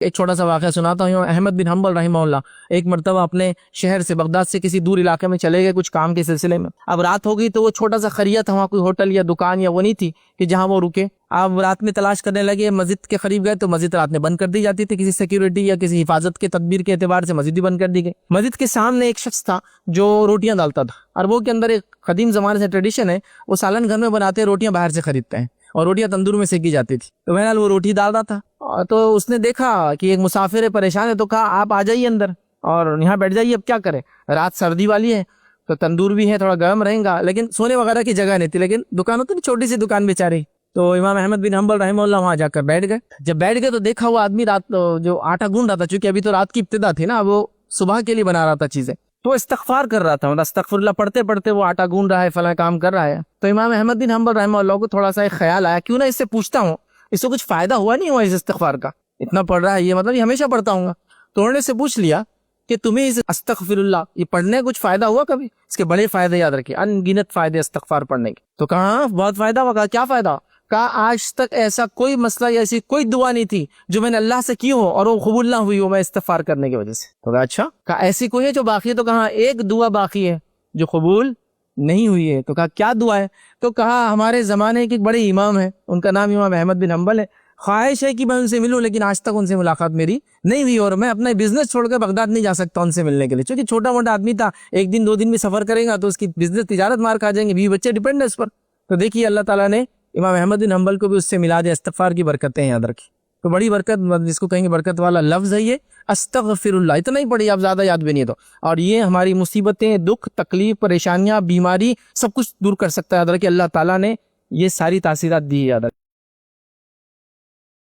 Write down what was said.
ایک چھوٹا سا واقعہ سناتا ہوں. احمد بن حنبل رحمہ اللہ ایک مرتبہ اپنے شہر سے بغداد سے کسی دور علاقے میں چلے گئے کچھ کام کے سلسلے میں. اب رات ہو گئی تو وہ چھوٹا سا خریہ تھا, وہاں کوئی ہوٹل یا دکان یا وہ نہیں تھی کہ جہاں وہ رکے. اب رات میں تلاش کرنے لگے, مسجد کے قریب گئے تو مسجد رات میں بند کر دی جاتی تھی, کسی سیکیورٹی یا کسی حفاظت کے تدبیر کے اعتبار سے مسجد ہی بند کر دی گئی. مسجد کے سامنے ایک شخص تھا جو روٹیاں ڈالتا تھا, اور وہ کے اندر ایک قدیم زمانے سے ٹریڈیشن ہے, وہ سالن گھر میں بناتے ہیں, روٹیاں باہر سے خریدتے ہیں, اور روٹیاں تندور میں سیکی جاتی تھی. تو بہرحال وہ روٹی ڈال رہا تھا, تو اس نے دیکھا کہ ایک مسافر ہے, پریشان ہے, تو کہا آپ آ جائیے اندر اور یہاں بیٹھ جائیے. اب کیا کریں, رات سردی والی ہے تو تندور بھی ہے, تھوڑا گرم رہیں گا, لیکن سونے وغیرہ کی جگہ نہیں تھی, لیکن دکان ہوتی نا چھوٹی سی دکان بیچاری. تو امام احمد بن حنبل رحمہ اللہ وہاں جا کر بیٹھ گئے. جب بیٹھ گئے تو دیکھا وہ آدمی رات جو آٹا گوندھ رہا تھا, چونکہ ابھی تو رات کی ابتدا تھی نا, وہ صبح کے لیے بنا رہا تھا چیزیں, تو استغفار کر رہا تھا, استغفر اللہ پڑھتے پڑھتے وہ آٹا گوندھ رہا ہے, فلاں کام کر رہا ہے. تو امام احمد بن حنبل رحمہ اللہ کو تھوڑا سا ایک خیال آیا, کیوں نہ اس سے پوچھتا ہوں, اس کو کچھ فائدہ ہوا نہیں ہوا اس استغفار کا, اتنا پڑھ رہا ہے یہ, مطلب یہ ہمیشہ پڑھتا ہوں گا. تو انہوں نے سے پوچھ لیا کہ تمہیں اس استغفر اللہ یہ پڑھنے کچھ فائدہ ہوا کبھی؟ اس کے بڑے فائدے یاد رکھیے, ان گنت فائدے استغفار پڑھنے کے. تو کہا بہت فائدہ ہوا. کہا کیا فائدہ؟ کہا آج تک ایسا کوئی مسئلہ یا ایسی کوئی دعا نہیں تھی جو میں نے اللہ سے کی ہو اور وہ قبول نہ ہوئی ہو میں استغفار کرنے کی وجہ سے. تو کہا اچھا. کہا ایسی کوئی ہے جو باقی ہے؟ تو کہا ایک دعا باقی ہے جو قبول نہیں ہوئی ہے. تو کہا کیا دعا ہے؟ تو کہا ہمارے زمانے کے ایک بڑے امام ہیں, ان کا نام امام احمد بن حنبل ہے, خواہش ہے کہ میں ان سے ملوں, لیکن آج تک ان سے ملاقات میری نہیں ہوئی, اور میں اپنا بزنس چھوڑ کر بغداد نہیں جا سکتا ان سے ملنے کے لیے, کیونکہ چھوٹا موٹا آدمی تھا, ایک دن دو دن بھی سفر کرے گا تو اس کی بزنس تجارت مار کھا جائیں گے, بیوی بچے ڈیپینڈ ہے اس پر. تو دیکھیے اللہ تعالیٰ نے امام احمد بن حنبل کو بھی اس سے ملا دیا. استغفار کی برکتیں یاد رکھی. تو بڑی برکت, جس کو کہیں گے برکت والا لفظ ہے یہ استغفر اللہ. اتنا ہی پڑھی, آپ زیادہ یاد بھی نہیں. تو اور یہ ہماری مصیبتیں, دکھ, تکلیف, پریشانیاں, بیماری سب کچھ دور کر سکتا ہے. یاد رکھیے اللہ تعالیٰ نے یہ ساری تاثیرات دی ہے. یاد رکھیے.